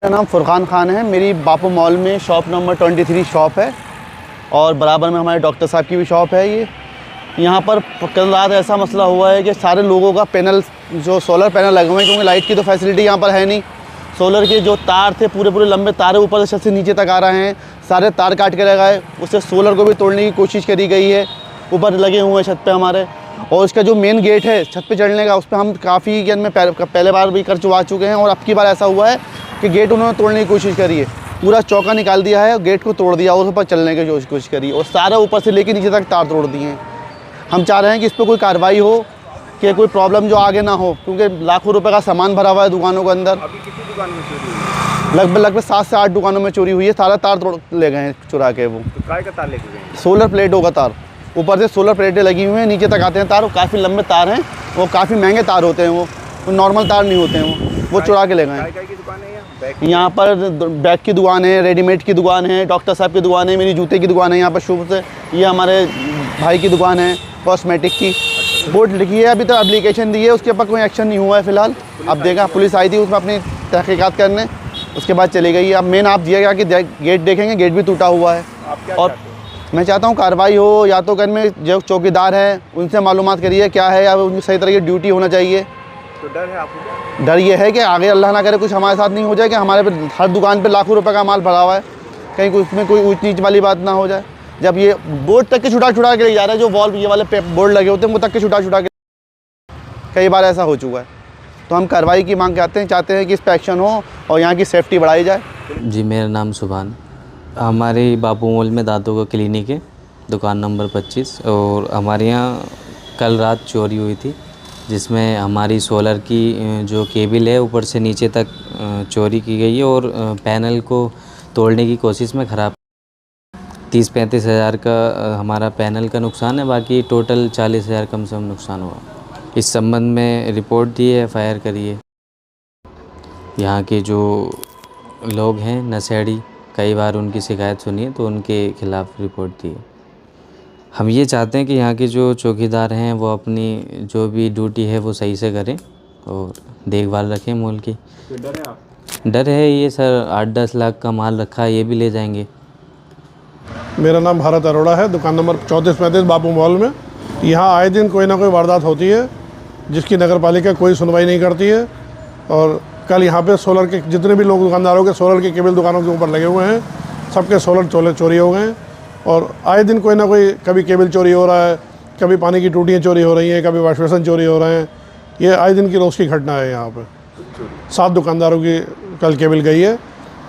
मेरा नाम फुरकान खान है। मेरी बापू मॉल में शॉप नंबर 23 शॉप है और बराबर में हमारे डॉक्टर साहब की भी शॉप है। ये यहाँ पर कल रात ऐसा मसला हुआ है कि सारे लोगों का पैनल, जो सोलर पैनल लगे हुए हैं, क्योंकि लाइट की तो फैसिलिटी यहाँ पर है नहीं। सोलर के जो तार थे पूरे पूरे लंबे तार ऊपर से छत से नीचे तक आ रहे हैं, सारे तार काट के लगाए। उससे सोलर को भी तोड़ने की कोशिश करी गई है। ऊपर लगे हुए हैं छत पे हमारे, और उसका जो मेन गेट है छत पे चढ़ने का, उस पर हम काफ़ी में पहले बार भी कर चुके हैं, और अब की बार ऐसा हुआ है कि गेट उन्होंने तोड़ने की कोशिश करी है। पूरा चौका निकाल दिया है और गेट को तोड़ दिया और उस पर चलने की कोशिश करी, और सारा ऊपर से लेके नीचे तक तार तोड़ दिए हैं। हम चाह रहे हैं कि इस पर कोई कार्रवाई हो, कि कोई प्रॉब्लम जो आगे ना हो, क्योंकि लाखों रुपए का सामान भरा हुआ है दुकानों के अंदर। अभी कितनी दुकान में चोरी हुई? लगभग 7 से 8 दुकानों में चोरी हुई है। सारा तार तोड़ ले गए हैं चुरा के। वो तो काय का तार लेके गए? सोलर प्लेटों का तार, ऊपर से सोलर प्लेटें लगी हुई हैं, नीचे तक आते हैं तार। काफ़ी लंबे तार हैं, वो काफ़ी महंगे तार होते हैं, वो नॉर्मल तार नहीं होते हैं। वो चुरा के ले गए। काय की दुकान है यहाँ पर बैग की दुकान है, रेडीमेड की दुकान है, डॉक्टर साहब की दुकान है, मेरी जूते की दुकान है यहाँ पर शुभ से। ये हमारे भाई की दुकान है कॉस्मेटिक की। बोर्ड लिखी है, अभी तो एप्लीकेशन दी है, उसके ऊपर कोई एक्शन नहीं हुआ है फ़िलहाल। अब देखा, पुलिस आई थी उसमें अपनी तहकीकात करने, उसके बाद चली गई। अब मेन आप दिया गया कि गेट देखेंगे, गेट भी टूटा हुआ है। और मैं चाहता हूँ कार्रवाई हो, या तो घर में जो चौकीदार हैं उनसे मालूमात करिए क्या है, या उनकी सही तरह की ड्यूटी होना चाहिए। तो डर है आपको? डर ये है कि आगे अल्लाह ना करे कुछ हमारे साथ नहीं हो जाए, कि हमारे पे हर दुकान पे लाखों रुपए का माल भरा हुआ है, कहीं उसमें कोई ऊंच नीच वाली बात ना हो जाए। जब ये बोर्ड तक के छुटा के ले जा रहे हैं, जो वॉल ये वाले बोर्ड लगे होते हैं वो तक के छुटा के, कई बार ऐसा हो चुका है। तो हम कार्रवाई की मांग करते हैं, चाहते हैं कि इस पर एक्शन हो और यहाँ की सेफ्टी बढ़ाई जाए। जी, मेरा नाम सुभान। हमारे बापू मॉल में दांतों का क्लिनिक है, दुकान नंबर 25, और हमारे यहाँ कल रात चोरी हुई थी, जिसमें हमारी सोलर की जो केबल है ऊपर से नीचे तक चोरी की गई है, और पैनल को तोड़ने की कोशिश में ख़राब 30-35 हज़ार का हमारा पैनल का नुकसान है। बाकी टोटल 40 हज़ार कम से कम नुकसान हुआ। इस संबंध में रिपोर्ट दी है, FIR करी है। यहाँ के जो लोग हैं नशेड़ी, कई बार उनकी शिकायत सुनी है तो उनके खिलाफ़ रिपोर्ट दी है। हम ये चाहते हैं कि यहाँ के जो चौकीदार हैं वो अपनी जो भी ड्यूटी है वो सही से करें और देखभाल रखें मॉल की। तो डर है आप? डर है ये सर, 8-10 लाख का माल रखा है, ये भी ले जाएंगे। मेरा नाम भारत अरोड़ा है, दुकान नंबर 34-35 बापू मॉल में। यहाँ आए दिन कोई ना कोई वारदात होती है जिसकी नगर पालिका कोई सुनवाई नहीं करती है। और कल यहाँ पे सोलर के जितने भी लोग दुकानदारों के सोलर के केबल दुकानों के ऊपर लगे हुए हैं, सबके सोलर चोरी हो गए हैं। और आए दिन कोई ना कोई, कभी केबल चोरी हो रहा है, कभी पानी की टूटियाँ चोरी हो रही हैं, कभी वॉश बेसिन चोरी हो रहे हैं। ये आए दिन की रोज़ की घटना है। यहाँ पे 7 दुकानदारों की कल केबल गई है।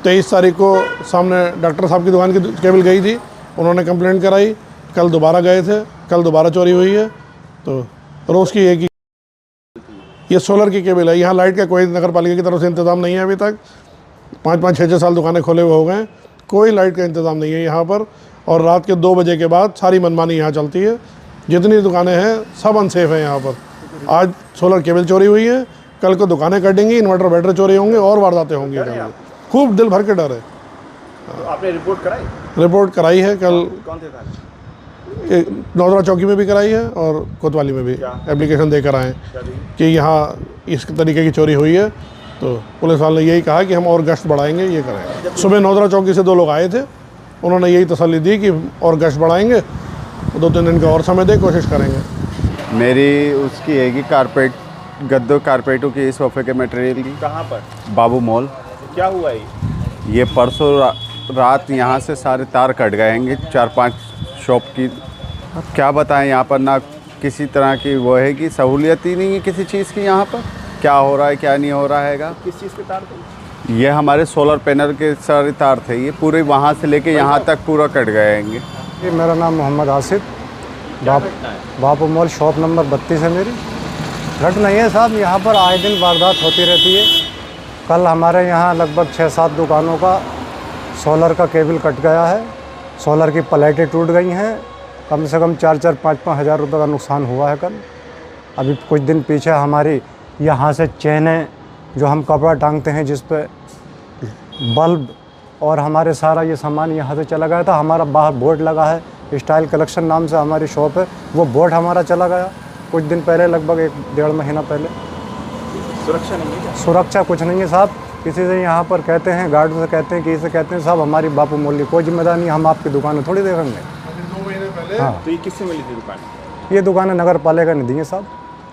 23 तारीख को सामने डॉक्टर साहब की दुकान की केबल गई थी, उन्होंने कंप्लेंट कराई। कल दोबारा गए थे, कल दोबारा चोरी हुई है। तो रोज़ की एक ही ये सोलर की केबल है। यहाँ लाइट का कोई नगर पालिका की तरफ से इंतज़ाम नहीं है अभी तक। 5-5, 6-6 साल दुकानें खोले हुए हो गए, कोई लाइट का इंतज़ाम नहीं है यहाँ पर। और रात के 2 बजे के बाद सारी मनमानी यहाँ चलती है। जितनी दुकानें हैं सब अनसेफ हैं यहाँ पर। आज सोलर केबल चोरी हुई है, कल को दुकानें कटेंगी, इन्वर्टर बैटरी चोरी होंगे और वारदातें होंगी। खूब दिल भर के डर है। तो आपने रिपोर्ट कराई? रिपोर्ट कराई है कल, कौन थे थाने? नौदरा चौकी में भी कराई है और कोतवाली में भी एप्लीकेशन देकर आए कि यहाँ इस तरीके की चोरी हुई है। तो पुलिस वाले ने यही कहा कि हम और गश्त बढ़ाएंगे, ये करेंगे। सुबह नौदरा चौकी से 2 लोग आए थे, उन्होंने यही तसल्ली दी कि और गश्त बढ़ाएंगे, 2-3 दिन का और समय दे, कोशिश करेंगे। मेरी उसकी है कि कारपेट, गद्दों कारपेटों की, सोफे के मटेरियल की। कहाँ पर? बाबू मॉल। तो क्या हुआ ये परसों रात यहाँ से सारे तार कट गए हैं 4-5 शॉप की। अब क्या बताएं, यहाँ पर ना किसी तरह की वो है कि सहूलियत ही नहीं है किसी चीज़ की। यहाँ पर क्या हो रहा है क्या नहीं हो रहा हैगा। किस चीज़ के तार थे? ये हमारे सोलर पैनल के सारे तार थे, ये पूरे वहाँ से लेके यहाँ तक पूरा कट गए हैं। मेरा नाम मोहम्मद आसिफ, बापू मॉल शॉप नंबर 32 है मेरी। घटना ये साहब, यहाँ पर आए दिन वारदात होती रहती है। कल हमारे यहाँ लगभग 6-7 दुकानों का सोलर का केबल कट गया है, सोलर की प्लेटें टूट गई हैं। कम से कम 4-4, 5-5 हज़ार रुपये का नुकसान हुआ है कल। अभी कुछ दिन पीछे हमारी यहाँ से चैनें, जो हम कपड़ा टांगते हैं जिस पे, बल्ब और हमारे सारा ये सामान यहाँ से चला गया था। हमारा बाहर बोर्ड लगा है, स्टाइल कलेक्शन नाम से हमारी शॉप है, वो बोर्ड हमारा चला गया कुछ दिन पहले, लगभग 1-1.5 महीना पहले। सुरक्षा नहीं है क्या? सुरक्षा कुछ नहीं है साहब। किसी से यहाँ पर कहते हैं, गार्ड से कहते हैं, किसी से कहते हैं, साहब हमारी बापू मोल की कोई जिम्मेदारी नहीं, हम आपकी दुकान थोड़ी देखेंगे। 2 महीने पहले हाँ, तो ये किससे मिली थी दुकान? ये दुकानें नगर पालिका ने दी है साहब,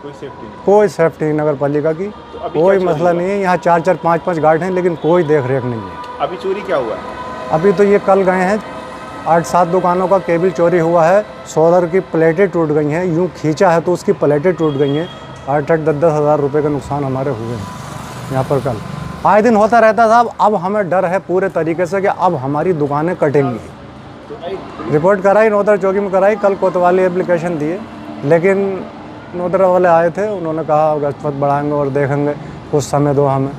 कोई सेफ्टी नहीं? कोई सेफ्टी नहीं नगर पालिका की, अभी कोई क्या मसला चोरी नहीं है। यहाँ 4-4, 5-5 गार्ड हैं, लेकिन कोई देख रेख नहीं है। अभी चोरी क्या हुआ है? अभी तो ये कल गए हैं, 8-7 दुकानों का केबल चोरी हुआ है, सोलर की प्लेटें टूट गई हैं, यूँ खींचा है तो उसकी प्लेटें टूट गई हैं। 8-8, 10-10 हज़ार रुपये का नुकसान हमारे हुए हैं यहाँ पर कल। आए दिन होता रहता साहब, अब हमें डर है पूरे तरीके से कि अब हमारी दुकानें कटेंगी। रिपोर्ट कराई, नोदर चौकी में कराई, कल कोतवाली एप्लीकेशन दिए, लेकिन नोदरा वाले आए थे, उन्होंने कहा गश्त बढ़ाएंगे और देखेंगे, कुछ समय दो हमें।